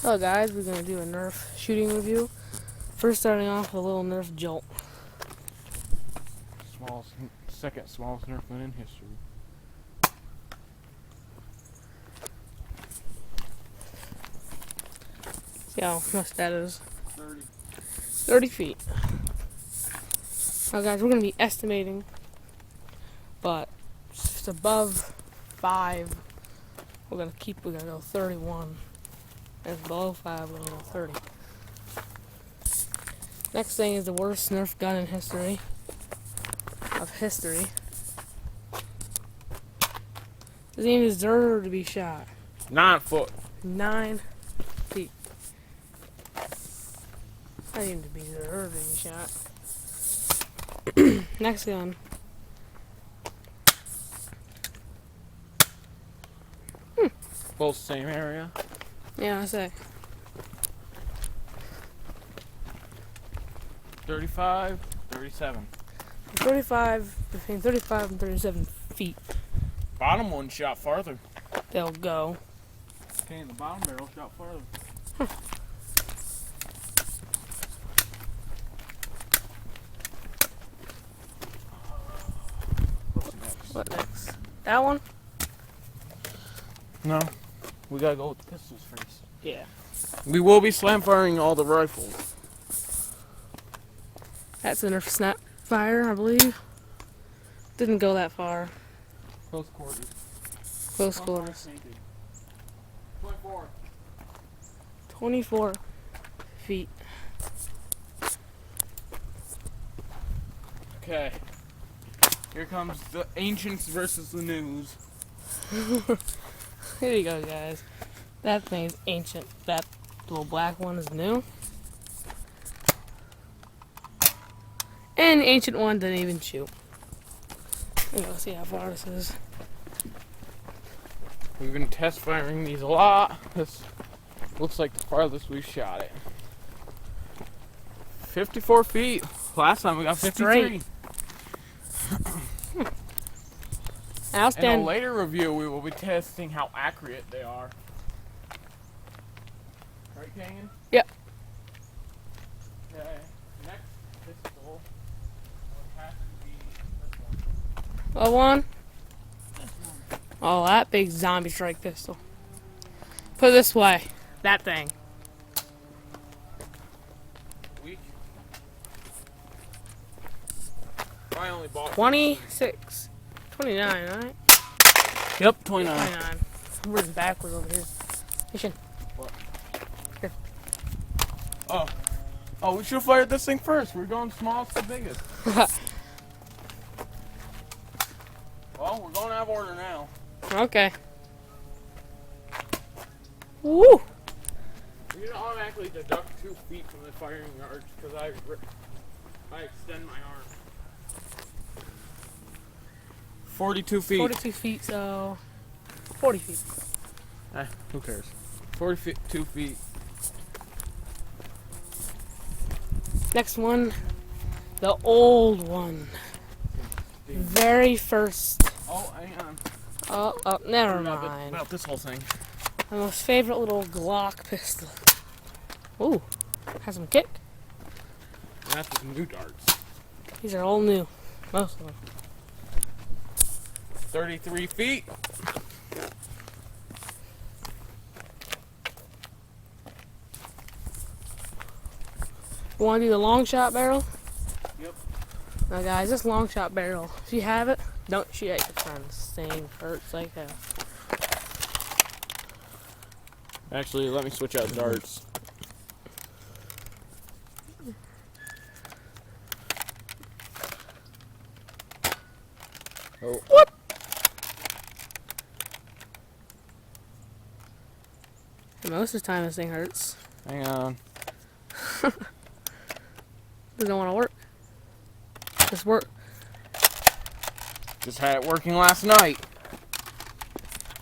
Hello guys, we're going to do a Nerf shooting review. First starting off with a little Nerf jolt. Second smallest Nerf gun in history. See how much that is? 30. 30 feet. Now guys, we're going to be estimating, but if it's above 5, we're going to go 31. And if it's below 5, we're going to go 30. Next thing is the worst Nerf gun in history. Doesn't even deserve to be shot. 9 foot. 9 feet. Not even to be deserved to be shot. Next gun. Both same area. Yeah, I say. 35, 37. 35, between 35 and 37 feet. Bottom one shot farther. They'll go. Okay, the bottom barrel shot farther. What's next? What next? That one? No. We gotta go with the pistols first. Yeah. We will be slam firing all the rifles. That's a Nerf snap fire, I believe. Didn't go that far. Close quarters. Close quarters. 24. 24 feet. Okay. Here comes the ancients versus the news. Here you go, guys. That thing's ancient. That little black one is new. And the ancient one didn't even shoot. Let's see how far this is. We've been test firing these a lot. This looks like the farthest we've shot it. 54 feet. Last time we got 53. In a Outstanding. later review, we will be testing how accurate they are. Right, Kangan? Yep. Okay. Next pistol has to be this one. Oh, one. Oh, that big zombie strike pistol. Put it this way. That thing. Weak. I only bought 26. 29, right? Yep, 29. 29. Where's backwards over here? Mission. What? Here. Oh, we should have fired this thing first. We're going smallest to biggest. Well, we're going out of order now. Okay. Woo! We're gonna automatically deduct 2 feet from the firing yards because I extend my arm. 42 feet. 42 feet, so 40 feet. Who cares? 42 feet. Next one, the old one. Very first. Oh, hang on. Oh, never mind. About this whole thing. My most favorite little Glock pistol. Ooh, has some kick. That's the new darts. These are all new, most of them. 33 feet. Want to do the long shot barrel? Yep. Now, guys, this long shot barrel, if you have it, don't shoot at your friends. Thing hurts like hell. Actually, let me switch out darts. Oh. What? And most of the time, this thing hurts. Hang on. It don't want to work. Just work. Just had it working last night.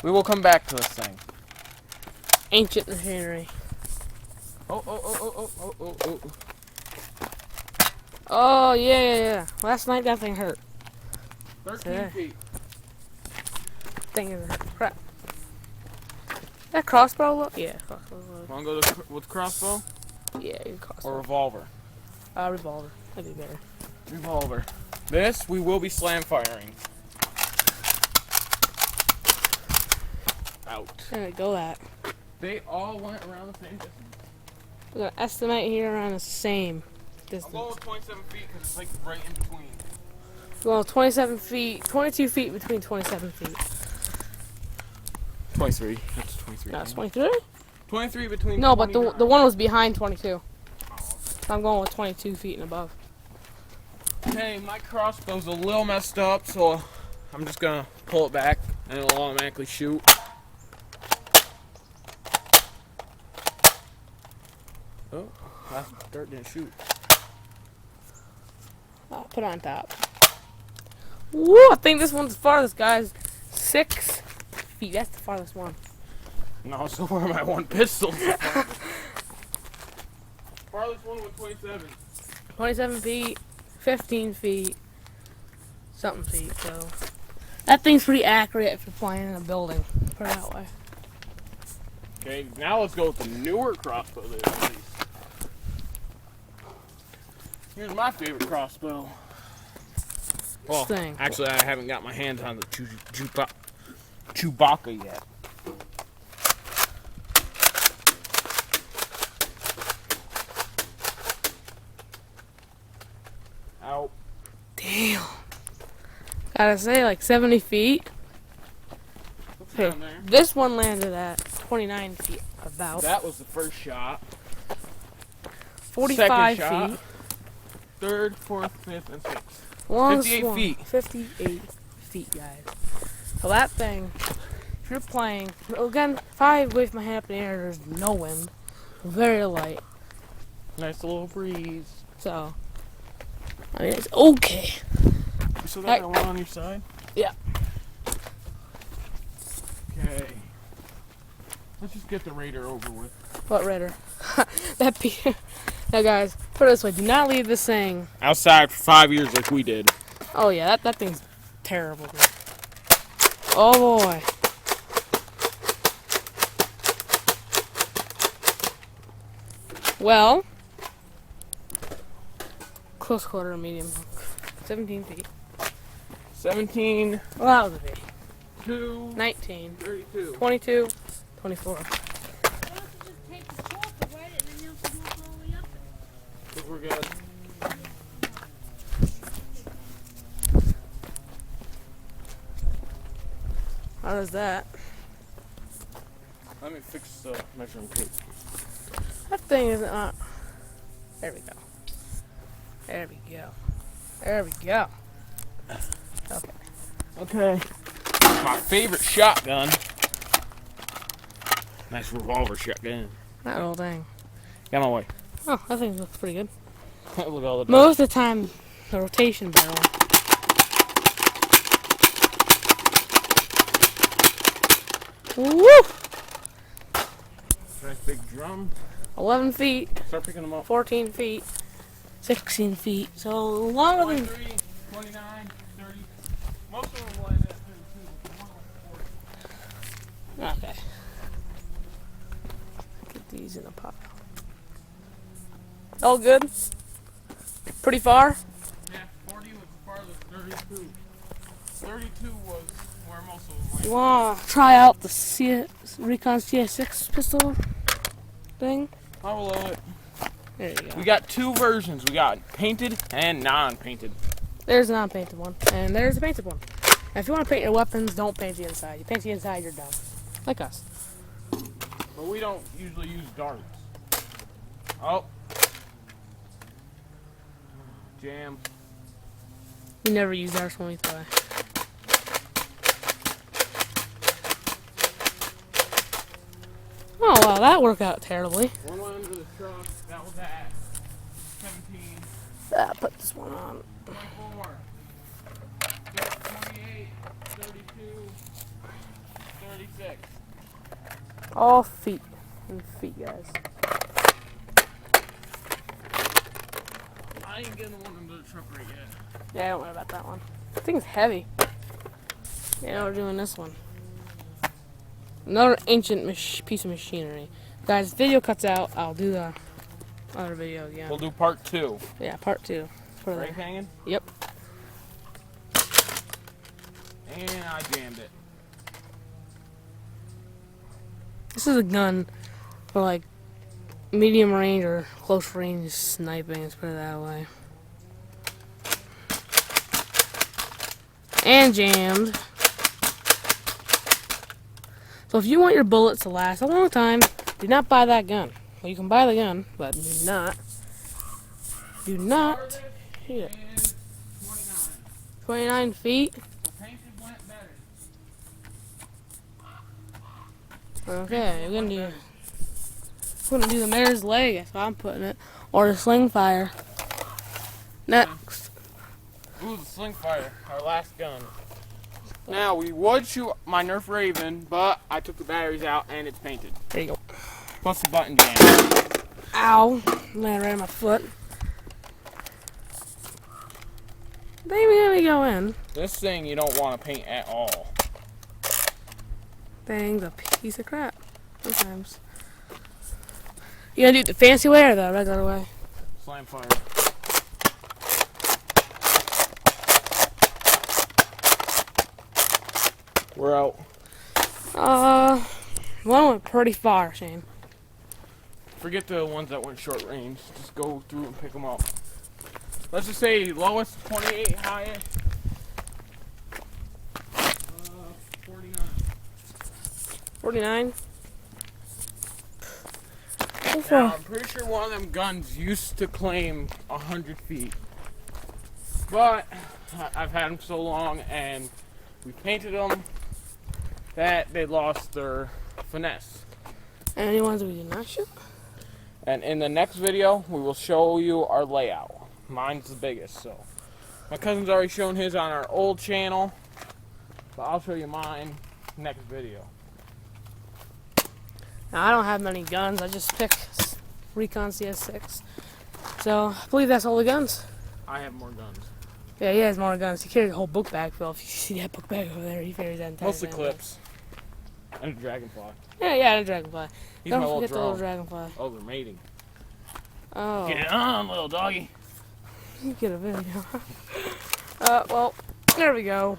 We will come back to this thing. Ancient machinery. Oh. Oh, yeah. Last night, that thing hurt. 13 feet. Thing is crap. That crossbow look? Yeah, crossbow look. Want to go with crossbow Yeah, you crossbow. or revolver? Revolver. That'd be better. Revolver. This we will be slam firing. Out. There we go. That. They all went around the same distance. We're gonna estimate here around the same I'm distance. going with 27 feet because it's like right in between. Well, 27 feet, 22 feet between 27 feet. 23. That's 23. No, it's 23? 23 between. No, but 29. the one was behind 22. So I'm going with 22 feet and above. Okay, my crossbow's a little messed up, so I'm just gonna pull it back and it'll automatically shoot. Oh, that dirt didn't shoot. Put it on top. Woo! I think this one's the farthest, guys. 6 feet. That's the farthest one. No, so far my one pistol. Farthest one was 27. 27 feet, 15 feet, something feet. So that thing's pretty accurate if you're playing in a building. Put it that way. Okay, now let's go with the newer crossbow there, at least. Here's my favorite crossbow. Well, Thing. actually, I haven't got my hands on the Chewbacca yet. Out. Damn. Gotta say, like 70 feet. What's Okay, down there? this one landed at 29 feet, about. That was the first shot. 45 Second shot. feet. Third, fourth, fifth, and sixth. Longest 58 one, feet. 58 feet, guys. So that thing, if you're playing, again, if I wave my hand up in the air, there's no wind. Very light. Nice little breeze. So, I mean, it's okay. You still got that one on your side? Yeah. Okay. Let's just get the Raider over with. What Raider? That be. Now, guys, put it this way: do not leave this thing. Outside for 5 years like we did. Oh yeah, that thing's terrible, dude. Oh boy. Well, close quarter or medium. 17 feet. 17, Well, that was a big. 2, 19, 32. 22, 24. I think we're good. How does that? Let me fix the measuring tape. That thing isn't on. There we go. There we go. There we go. Okay. Okay. My favorite shotgun. Nice revolver shotgun. That little thing. Get my way. Oh, that thing looks pretty good. Look at all the Most of the time, the rotation barrel. Woo! nice big drum. 11 feet, Start picking them up. 14 feet, 16 feet. So longer than. 23, 29, 30. Most of them land at 32. Okay. Get these in a pile. All good? Pretty far? Yeah, 40 was the farthest. 32. 32 was where most of them You landed. want to try out the Recon CS6 pistol thing? I'll reload it. There you go. We got two versions. We got painted and non-painted. There's a non-painted one, and there's a painted one. Now, if you want to paint your weapons, don't paint the inside. You paint the inside, you're done. Like us. But we don't usually use darts. Oh. Jam. We never use ours when we play. Oh, well, that worked out terribly. One went under the truck. That was at 17. Put this one on. 24. 28. 32. 36. All feet. And feet, guys. I ain't getting the one under the truck right yet. Yeah, don't worry about that one. This thing's heavy. Yeah, we're doing this one. Another ancient piece of machinery. Guys, if video cuts out, I'll do the other video again. We'll do part 2. Yeah, part 2. Put it Brake there. hanging? Yep. And I jammed it. This is a gun for like medium range or close range sniping, let's put it that way. And jammed. So if you want your bullets to last a long time, do not buy that gun. Well, you can buy the gun, but do not shoot it. 29 feet. Okay, we're gonna do the mare's leg. That's how I'm putting it, or the sling fire. Next. Ooh, the sling fire, our last gun. Now we would shoot my Nerf Raven, but I took the batteries out and it's painted. There you go. Plus the button jam. Ow! Landed right on my foot. They really go in. This thing you don't want to paint at all. Thing's a piece of crap. Sometimes. You gonna do it the fancy way or the regular way? Slam fire. We're out. One went pretty far, Shane. Forget the ones that went short range. Just go through and pick them up. Let's just say lowest 28, highest 49. 49. Now, I'm pretty sure one of them guns used to claim 100 feet. But I've had them so long and we painted them that they lost their finesse. And any ones we did not shoot? And in the next video, we will show you our layout. Mine's the biggest, so. My cousin's already shown his on our old channel, but I'll show you mine next video. Now, I don't have many guns. I just pick Recon CS6. So, I believe that's all the guns. I have more guns. Yeah, he has more guns. He carries a whole book bag, Phil. If you see that book bag over there, he carries that entire Mostly thing. clips. And a dragonfly. Yeah, and a dragonfly. He's Don't my little forget the little drone. dragonfly. Oh, they're mating. Oh. Get it on, little doggy. You get a video. Well, there we go.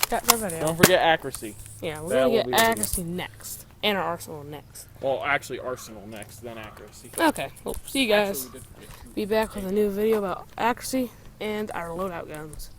Got the video. Don't forget accuracy. Yeah, we're That gonna will get be the video. accuracy next. And our arsenal next. Well, actually, arsenal next, then accuracy. Okay, well, see you guys. Actually, we did forget to- Be back with a new video about accuracy and our loadout guns.